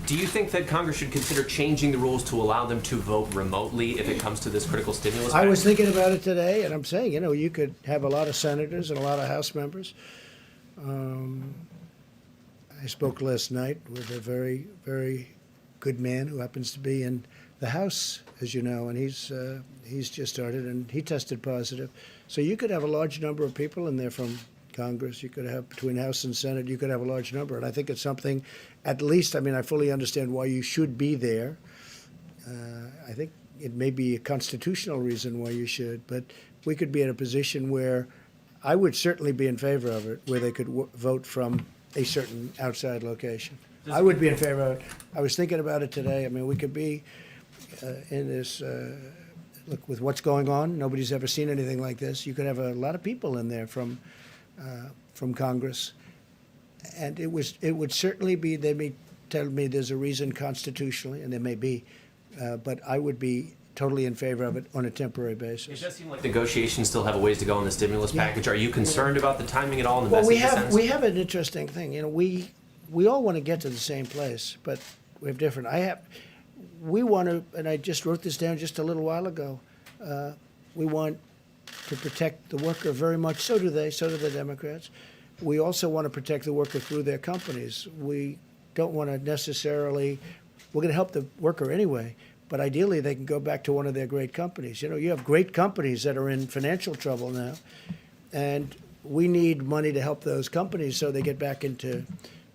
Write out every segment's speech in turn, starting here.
Do you think that Congress should consider changing the rules to allow them to vote remotely if it comes to this critical stimulus I was package? thinking about it today, and I'm saying, you could have a lot of senators and a lot of House members. I spoke last night with a very, very good man who happens to be in the House, as you know, and he's just started, and he tested positive. So you could have a large number of people in there from Congress. You could have between House and Senate. You could have a large number, and I think it's something. At least, I mean, I fully understand why you should be there. I think it may be a constitutional reason why you should, but we could be in a position where I would certainly be in favor of it, where they could vote from a certain outside location. I would be in favor of it. I was thinking about it today. I mean, we could be in this, look, with what's going on, nobody's ever seen anything like this. You could have a lot of people in there from Congress. And it would certainly be, they may tell me there's a reason constitutionally, and there may be, but I would be totally in favor of it on a temporary It basis. does seem like negotiations still have a ways to go in the stimulus Yeah. package. Are you concerned about the timing at all and the Well, message it sends? we have an interesting thing. We all want to get to the same place, but we have different. We want to, and I just wrote this down just a little while ago. We want to protect the worker very much. So do they. So do the Democrats. We also want to protect the worker through their companies. We don't want to necessarily. We're going to help the worker anyway, but ideally they can go back to one of their great companies. You have great companies that are in financial trouble now, and we need money to help those companies so they get back into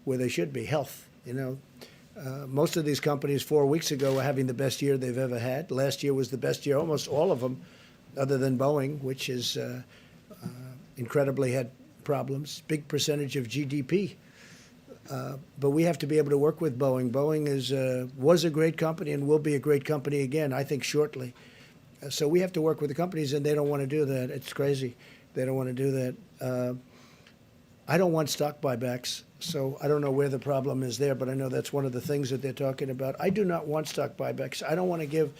where they should be, health. Most of these companies 4 weeks ago were having the best year they've ever had. Last year was the best year, almost all of them, other than Boeing, which is incredibly had problems, big percentage of GDP. But we have to be able to work with Boeing. Boeing was a great company and will be a great company again, I think, shortly. So we have to work with the companies, and they don't want to do that. It's crazy. They don't want to do that. I don't want stock buybacks, so I don't know where the problem is there, but I know that's one of the things that they're talking about. I do not want stock buybacks. I don't want to give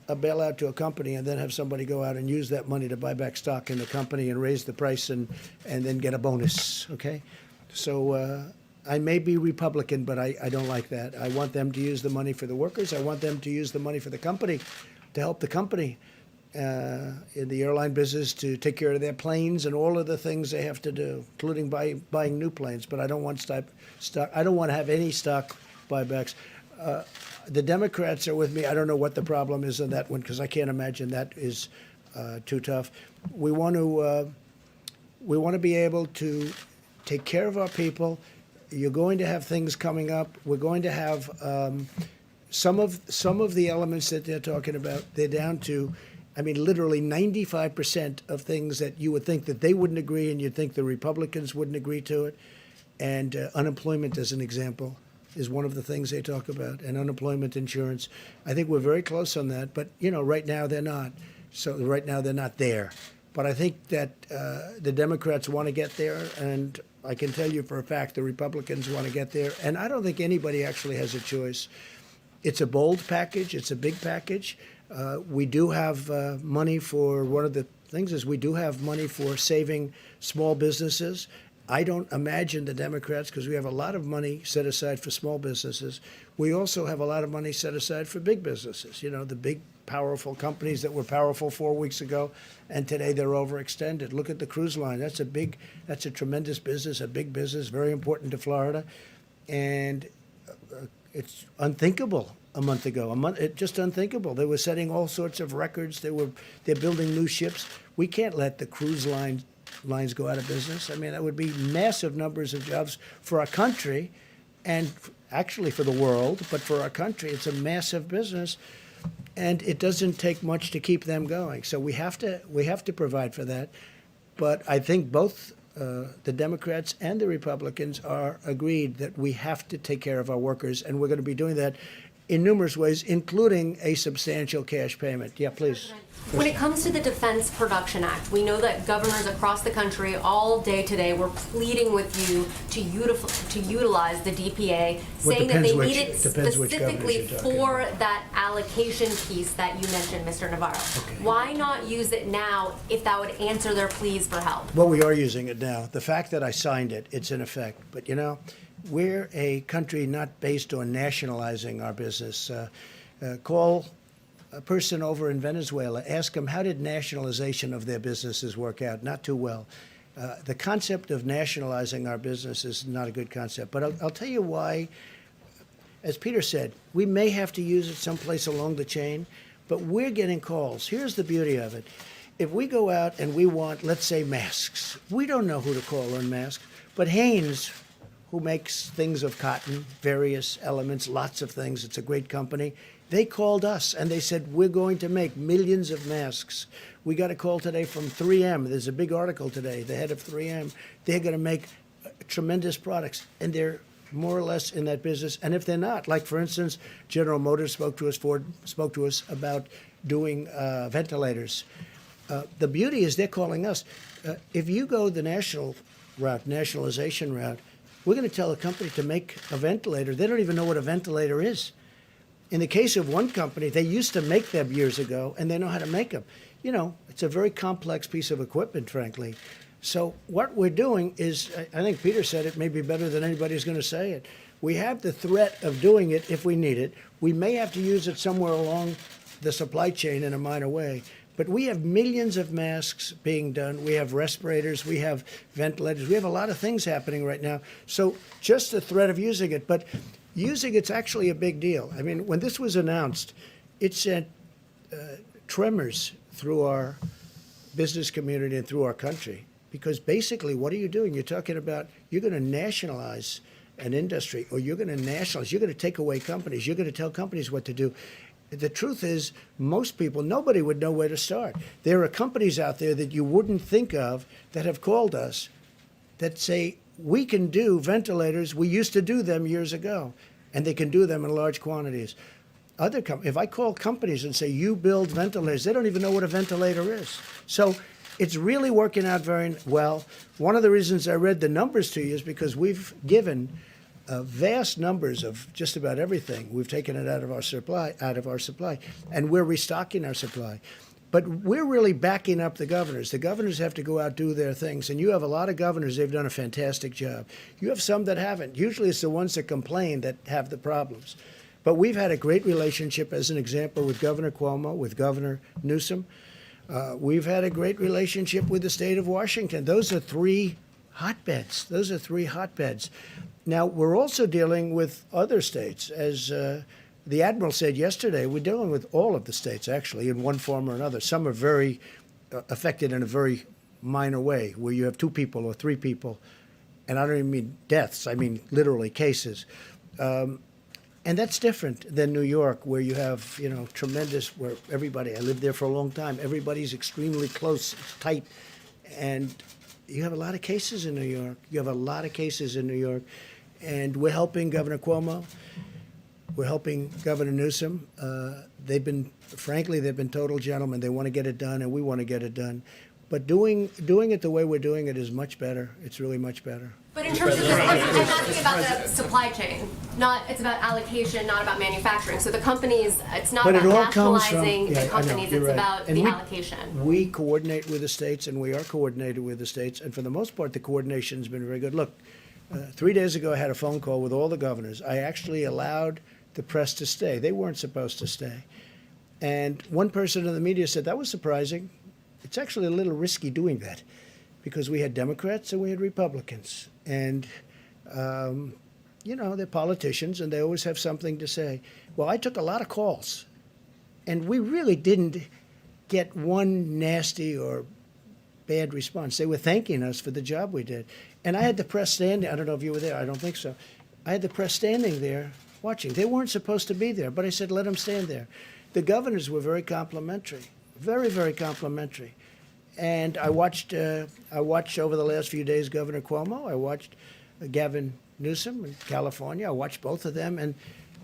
a bailout to a company and then have somebody go out and use that money to buy back stock in the company and raise the price and then get a bonus, okay? So I may be Republican, but I don't like that. I want them to use the money for the workers. I want them to use the money for the company, to help the company in the airline business, to take care of their planes and all of the things they have to do, including buying new planes. But I don't want stock. I don't want to have any stock buybacks. The Democrats are with me. I don't know what the problem is on that one because I can't imagine that is too tough. We want to be able to take care of our people. You're going to have things coming up. We're going to have some of the elements that they're talking about. They're down to, I mean, literally 95% of things that you would think that they wouldn't agree, and you'd think the Republicans wouldn't agree to it. And unemployment, as an example, is one of the things they talk about, and unemployment insurance. I think we're very close on that, but right now they're not. So right now they're not there. But I think that the Democrats want to get there, and I can tell you for a fact the Republicans want to get there. And I don't think anybody actually has a choice. It's a bold package. It's a big package. We do have money for, one of the things is we do have money for saving small businesses. I don't imagine the Democrats, because we have a lot of money set aside for small businesses. We also have a lot of money set aside for big businesses, the big, powerful companies that were powerful 4 weeks ago, and today they're overextended. Look at the cruise line. That's a tremendous business, a big business, very important to Florida. And it's unthinkable a month ago. It's just unthinkable. They were setting all sorts of records. They're building new ships. We can't let the cruise lines go out of business. I mean, that would be massive numbers of jobs for our country, and actually for the world, but for our country, it's a massive business, and it doesn't take much to keep them going. So we have to provide for that. But I think both the Democrats and the Republicans are agreed that we have to take care of our workers, and we're going to be doing that in numerous ways, including a substantial cash payment. Yeah, please. When it comes to the Defense Production Act, we know that governors across the country all day today were pleading with you to utilize the DPA, saying that they need it specifically for that allocation piece that you mentioned, Mr. Navarro. Okay. Why not use it now if that would answer their pleas for help? Well, we are using it now. The fact that I signed it, it's in effect. But we're a country not based on nationalizing our business. Call a person over in Venezuela, ask them how did nationalization of their businesses work out? Not too well. The concept of nationalizing our business is not a good concept. But I'll tell you why. As Peter said, we may have to use it someplace along the chain, but we're getting calls. Here's the beauty of it. If we go out and we want, let's say, masks, we don't know who to call on masks, but Hanes, who makes things of cotton, various elements, lots of things, it's a great company, they called us and they said, we're going to make millions of masks. We got a call today from 3M. There's a big article today, the head of 3M. They're going to make tremendous products, and they're more or less in that business. And if they're not, like, for instance, General Motors spoke to us, Ford spoke to us about doing ventilators. The beauty is they're calling us. If you go the national route, nationalization route, we're going to tell a company to make a ventilator. They don't even know what a ventilator is. In the case of one company, they used to make them years ago, and they know how to make them. You know, it's a very complex piece of equipment, frankly. So what we're doing is, I think Peter said it maybe better than anybody's going to say it. We have the threat of doing it if we need it. We may have to use it somewhere along the supply chain in a minor way. But we have millions of masks being done. We have respirators. We have ventilators. We have a lot of things happening right now. So just the threat of using it. But using it's actually a big deal. I mean, when this was announced, it sent tremors through our business community and through our country. Because basically, what are you doing? You're talking about you're going to nationalize an industry, or you're going to nationalize. You're going to take away companies. You're going to tell companies what to do. The truth is, most people, nobody would know where to start. There are companies out there that you wouldn't think of that have called us that say, we can do ventilators. We used to do them years ago, and they can do them in large quantities. If I call companies and say, you build ventilators, they don't even know what a ventilator is. So it's really working out very well. One of the reasons I read the numbers to you is because we've given vast numbers of just about everything. We've taken it out of our supply, and we're restocking our supply. But we're really backing up the governors. The governors have to go out, do their things, and you have a lot of governors. They've done a fantastic job. You have some that haven't. Usually it's the ones that complain that have the problems. But we've had a great relationship, as an example, with Governor Cuomo, with Governor Newsom. We've had a great relationship with the state of Washington. Those are three hotbeds. Now, we're also dealing with other states. As the Admiral said yesterday, we're dealing with all of the states, actually, in one form or another. Some are very affected in a very minor way, where you have 2 people or 3 people. And I don't even mean deaths. I mean literally cases. And that's different than New York, where you have, tremendous, where everybody, I lived there for a long time, everybody's extremely close, tight. And you have a lot of cases in New York. And we're helping Governor Cuomo. We're helping Governor Newsom. They've been total gentlemen. They want to get it done, and we want to get it done. But doing it the way we're doing it is much better. It's really much better. But in terms of I'm asking about the supply chain. It's about allocation, not about manufacturing. So the companies, it's not about nationalizing the companies, it's about the allocation. We coordinate with the states, and we are coordinated with the states. And for the most part, the coordination's been very good. Look, 3 days ago, I had a phone call with all the governors. I actually allowed the press to stay. They weren't supposed to stay. And one person in the media said, that was surprising. It's actually a little risky doing that, because we had Democrats and we had Republicans. And, they're politicians, and they always have something to say. Well, I took a lot of calls, and we really didn't get one nasty or bad response. They were thanking us for the job we did. And I had the press standing. I don't know if you were there. I don't think so. I had the press standing there watching. They weren't supposed to be there, but I said, let them stand there. The governors were very complimentary, very, very complimentary. And I watched over the last few days Governor Cuomo. I watched Gavin Newsom in California. I watched both of them, and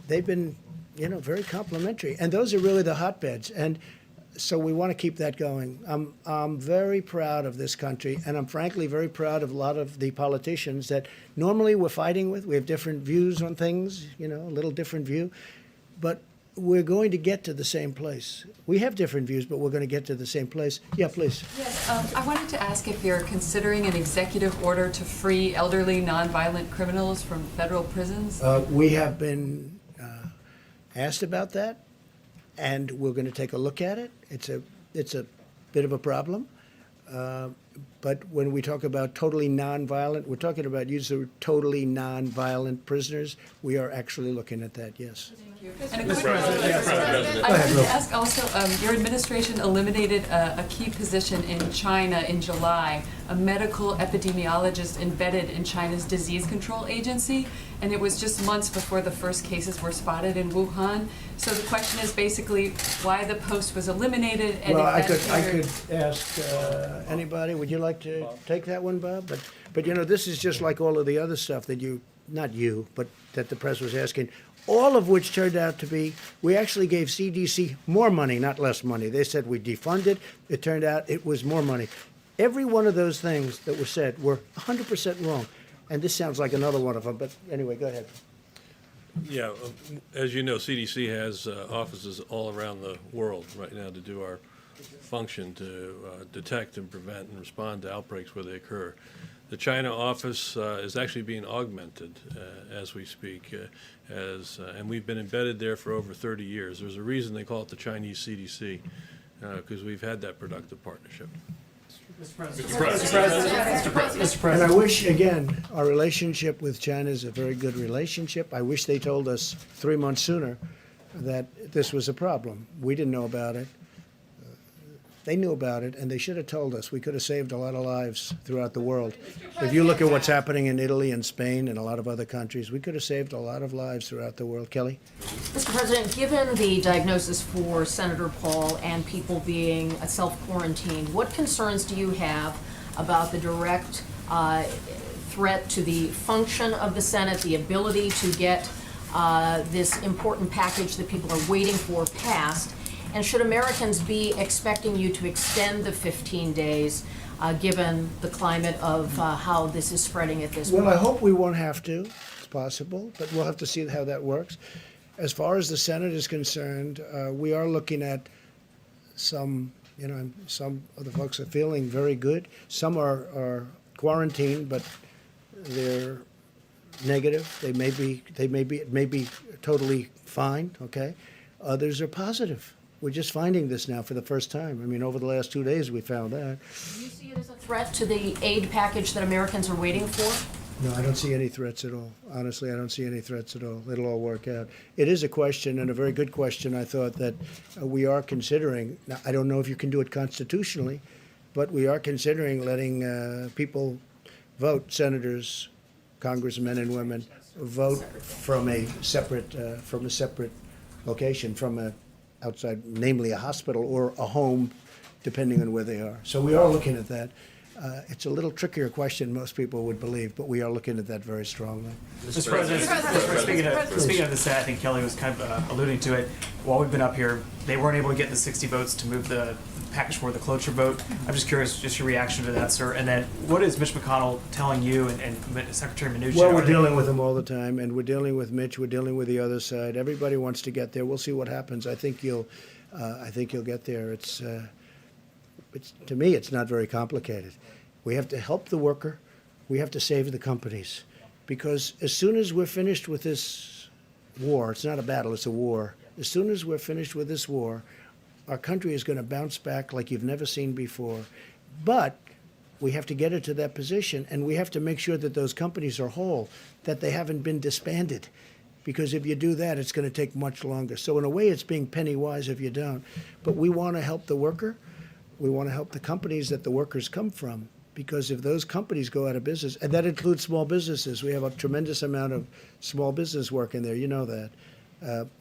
they've been, very complimentary. And those are really the hotbeds. And so we want to keep that going. I'm very proud of this country, and I'm frankly very proud of a lot of the politicians that normally we're fighting with. We have different views on things, a little different view. But we're going to get to the same place. We have different views, but we're going to get to the same place. Yeah, please. Yes, I wanted to ask if you're considering an executive order to free elderly, nonviolent criminals from federal prisons? We have been asked about that, and we're going to take a look at it. It's a bit of a problem. But when we talk about totally nonviolent, we're talking about use of totally nonviolent prisoners. We are actually looking at that, yes. And a quick I wanted to ask also, your administration eliminated a key position in China in July, a medical epidemiologist embedded in China's disease control agency, and it was just months before the first cases were spotted in Wuhan. So the question is basically why the post was eliminated and Well, I if that's could ask anybody. Would you like to take that one, Bob? But you know, this is just like all of the other stuff that not you, but that the press was asking. All of which turned out to be, we actually gave CDC more money, not less money. They said we defunded. It turned out it was more money. Every one of those things that were said were 100% wrong. And this sounds like another one of them, but anyway, go ahead. Yeah, as you know, CDC has offices all around the world right now to do our function to detect and prevent and respond to outbreaks where they occur. The China office is actually being augmented as we speak, and we've been embedded there for over 30 years. There's a reason they call it the Chinese CDC, because we've had that productive partnership. Mr. President. And I wish, again, our relationship with China is a very good relationship. I wish they told us 3 months sooner that this was a problem. We didn't know about it. They knew about it, and they should have told us. We could have saved a lot of lives throughout the world. If you look at what's happening in Italy and Spain and a lot of other countries, we could have saved a lot of lives throughout the world. Kelly? Mr. President, given the diagnosis for Senator Paul and people being self-quarantined, what concerns do you have about the direct threat to the function of the Senate, the ability to get this important package that people are waiting for passed? And should Americans be expecting you to extend the 15 days, given the climate of how this is spreading at this point? Well, I hope we won't have to. It's possible, but we'll have to see how that works. As far as the Senate is concerned, we are looking at some of the folks are feeling very good. Some are quarantined, but they're negative. It may be totally fine, okay? Others are positive. We're just finding this now for the first time. I mean, over the last 2 days, we found that. Do you see it as a threat to the aid package that Americans are waiting for? No, I don't see any threats at all. Honestly, I don't see any threats at all. It'll all work out. It is a question, and a very good question, I thought, that we are considering. Now, I don't know if you can do it constitutionally, but we are considering letting people vote, senators, congressmen and women, vote from a separate location, from a outside, namely a hospital or a home, depending on where they are. So we are looking at that. It's a little trickier question than most people would believe, but we are looking at that very strongly. Mr. President, speaking of the Senate, I think Kelly was kind of alluding to it. While we've been up here, they weren't able to get the 60 votes to move the package for the cloture vote. I'm just curious, just your reaction to that, sir. And then, what is Mitch McConnell telling you and Secretary Mnuchin? Well, we're dealing with them all the time, and we're dealing with Mitch. We're dealing with the other side. Everybody wants to get there. We'll see what happens. I think you'll get there. It's to me, it's not very complicated. We have to help the worker. We have to save the companies, because as soon as we're finished with this war, it's not a battle, it's a war. As soon as we're finished with this war, our country is going to bounce back like you've never seen before. But we have to get it to that position, and we have to make sure that those companies are whole, that they haven't been disbanded. Because if you do that, it's going to take much longer. So in a way, it's being penny wise if you don't. But we want to help the worker. We want to help the companies that the workers come from. Because if those companies go out of business, and that includes small businesses, we have a tremendous amount of small business work in there, you know that.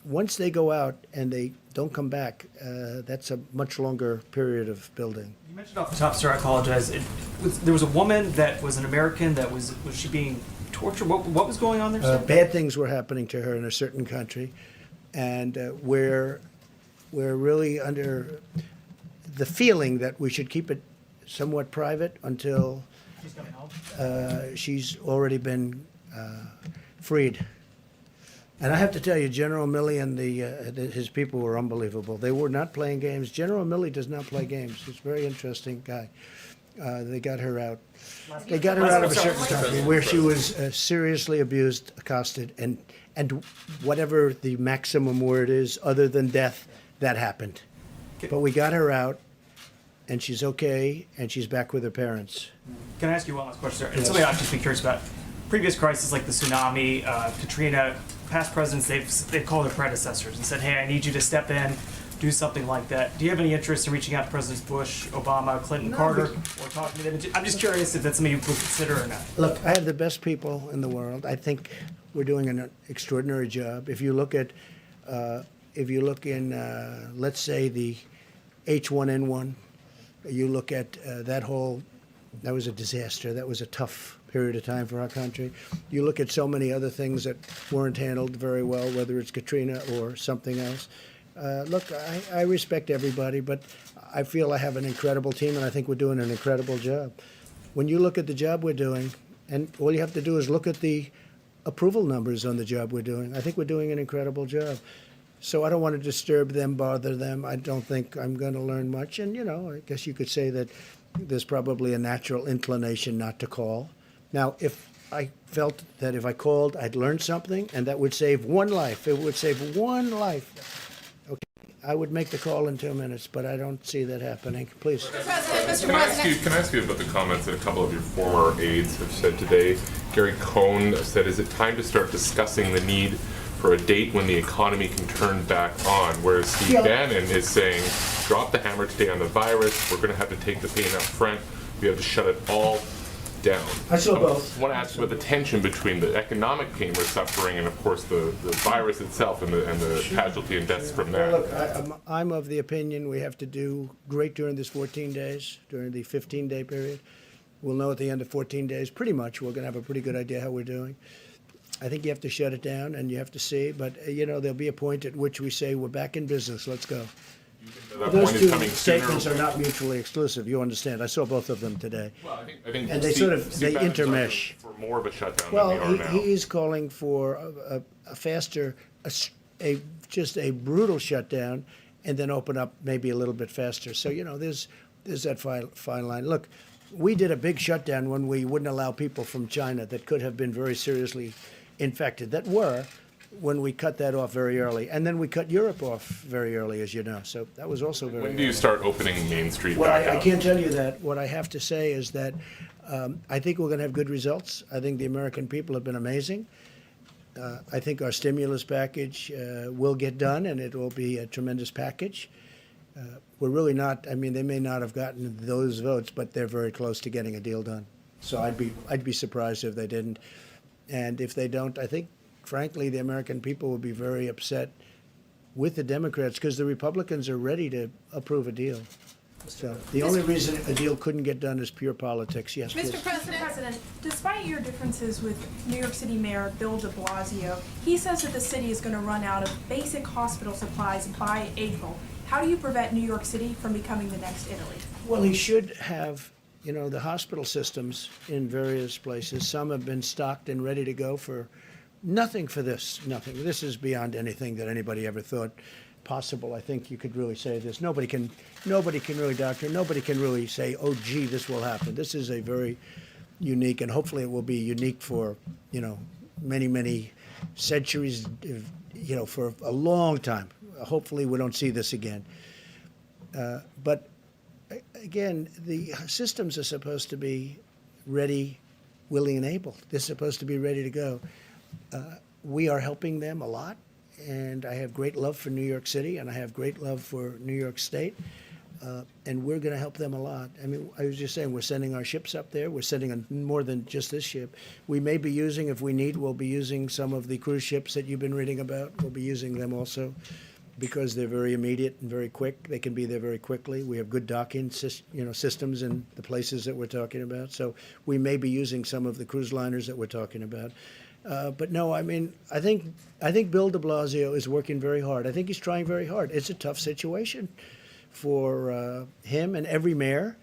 Once they go out and they don't come back, that's a much longer period of building. You mentioned off the top, sir, I apologize. There was a woman that was an American that was she being tortured? What was going on there, sir? Bad things were happening to her in a certain country, and we're really under the feeling that we should keep it somewhat private until she's already been freed. And I have to tell you, General Milley and his people were unbelievable. They were not playing games. General Milley does not play games. He's a very interesting guy. They got her out. They got her out of a certain country where she was seriously abused, accosted, and whatever the maximum word is, other than death, that happened. But we got her out, and she's okay, and she's back with her parents. Can I ask you one last question, sir? It's something I've just been curious about. Previous crises like the tsunami, Katrina, past presidents, they've called their predecessors and said, hey, I need you to step in, do something like that. Do you have any interest in reaching out to Presidents Bush, Obama, Clinton, Carter, or talking to them? I'm just curious if that's something you would consider or not. Look, I have the best people in the world. I think we're doing an extraordinary job. If you look at, let's say the H1N1, you look at that was a disaster. That was a tough period of time for our country. You look at so many other things that weren't handled very well, whether it's Katrina or something else. Look, I respect everybody, but I feel I have an incredible team, and I think we're doing an incredible job. When you look at the job we're doing, and all you have to do is look at the approval numbers on the job we're doing, I think we're doing an incredible job. So I don't want to disturb them, bother them. I don't think I'm going to learn much. And, I guess you could say that there's probably a natural inclination not to call. Now, if I felt that if I called, I'd learn something, and that would save one life. It would save one life. Okay, I would make the call in 2 minutes, but I don't see that happening. Please. Can I ask you about the comments that a couple of your former aides have said today? Gary Cohn said, is it time to start discussing the need for a date when the economy can turn back on? Whereas Steve Bannon is saying, drop the hammer today on the virus. We're going to have to take the pain up front. We have to shut it all down. I saw both. I want to ask you about the tension between the economic pain we're suffering and, of course, the virus itself and the casualty and deaths from that. Well, look, I'm of the opinion we have to do great during this 14 days, during the 15-day period. We'll know at the end of 14 days, pretty much, we're going to have a pretty good idea how we're doing. I think you have to shut it down and you have to see, but, there'll be a point at which we say, we're back in business, let's go. That Those point two is coming statements sooner. are not mutually exclusive, you understand. I saw both of them today. Well, I think And they Steve Bannon's intermesh. arguing for more of a shutdown Well, than we are now. he's calling for a faster, just a brutal shutdown, and then open up maybe a little bit faster. So, there's that fine line. Look, we did a big shutdown when we wouldn't allow people from China that could have been very seriously infected, when we cut that off very early. And then we cut Europe off very early, as you know. So that was also very When do you start opening Main Street Well, back I up? can't tell you that. What I have to say is that I think we're going to have good results. I think the American people have been amazing. I think our stimulus package will get done, and it will be a tremendous package. We're really not, they may not have gotten those votes, but they're very close to getting a deal done. So I'd be surprised if they didn't. And if they don't, I think, frankly, the American people will be very upset with the Democrats because the Republicans are ready to approve a deal. So the only reason a deal couldn't get done is pure politics. Yes, please. Mr. President, despite your differences with New York City Mayor Bill de Blasio, he says that the city is going to run out of basic hospital supplies by April. How do you prevent New York City from becoming the next Italy? Well, he should have, the hospital systems in various places. Some have been stocked and ready to go for nothing for this, nothing. This is beyond anything that anybody ever thought possible. I think you could really say this. Nobody can really, doctor, nobody can really say, oh, gee, this will happen. This is a very unique, and hopefully it will be unique for, many, many centuries, for a long time. Hopefully we don't see this again. But again, the systems are supposed to be ready, willing, and able. They're supposed to be ready to go. We are helping them a lot, and I have great love for New York City, and I have great love for New York State, and we're going to help them a lot. I was just saying, we're sending our ships up there. We're sending more than just this ship. We may be using, if we need, we'll be using some of the cruise ships that you've been reading about. We'll be using them also because they're very immediate and very quick. They can be there very quickly. We have good docking systems in the places that we're talking about. So we may be using some of the cruise liners that we're talking about. But no, I think Bill de Blasio is working very hard. I think he's trying very hard. It's a tough situation for him and every mayor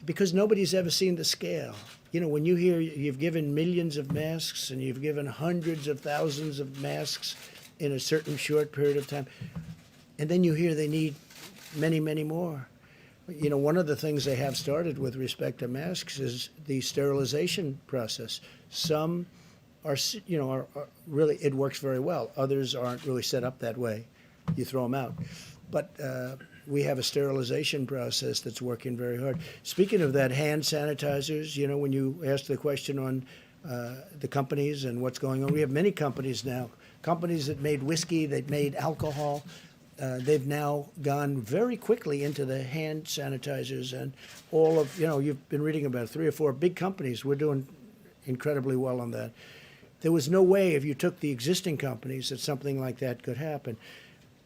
because nobody's ever seen the scale You know, when you hear you've given millions of masks and you've given hundreds of thousands of masks in a certain short period of time, and then you hear they need many, many more. You know, one of the things they have started with respect to masks is the sterilization process. Some are, you know, are really, it works very well. Others aren't really set up that way. You throw them out. But we have a sterilization process that's working very hard. Speaking of that, hand sanitizers, you know, when you asked the question on the companies and what's going on, we have many companies now. Companies that made whiskey, that made alcohol, they've now gone very quickly into the hand sanitizers and all of, you know, you've been reading about 3 or 4 big companies. We're doing incredibly well on that. There was no way if you took the existing companies that something like that could happen.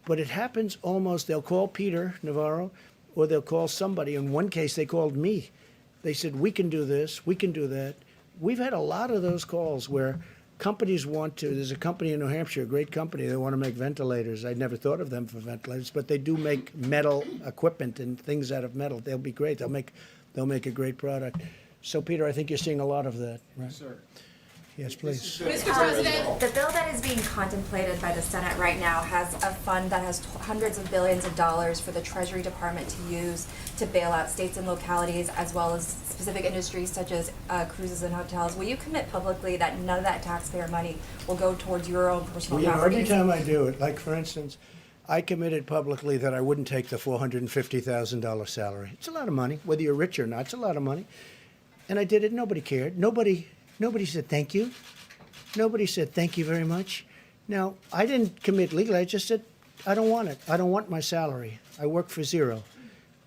But it happens almost, they'll call Peter Navarro or they'll call somebody. In one case, they called me. They said, we can do this, we can do that. We've had a lot of those calls where companies want to, there's a company in New Hampshire, a great company, they want to make ventilators. I'd never thought of them for ventilators, but they do make metal equipment and things out of metal. They'll be great. They'll make a great product. So, Peter, I think you're seeing a lot of that, right? Sir. Yes, please. Mr. President. The bill that is being contemplated by the Senate right now has a fund that has hundreds of billions of dollars for the Treasury Department to use to bail out states and localities as well as specific industries such as cruises and hotels. Will you commit publicly that none of that taxpayer money will go towards your own personal Well, you know, every properties? time I do it, like for instance, I committed publicly that I wouldn't take the $450,000 salary. It's a lot of money, whether you're rich or not, it's a lot of money. And I did it, nobody cared. Nobody said thank you. Nobody said thank you very much. Now, I didn't commit legally, I just said, I don't want it. I don't want my salary. I work for zero.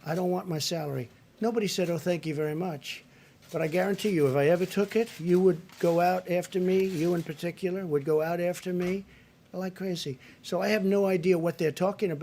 I don't want my salary. Nobody said, oh, thank you very much. But I guarantee you, if I ever took it, you would go out after me, you in particular, would go out after me like crazy. So I have no idea what they're talking about.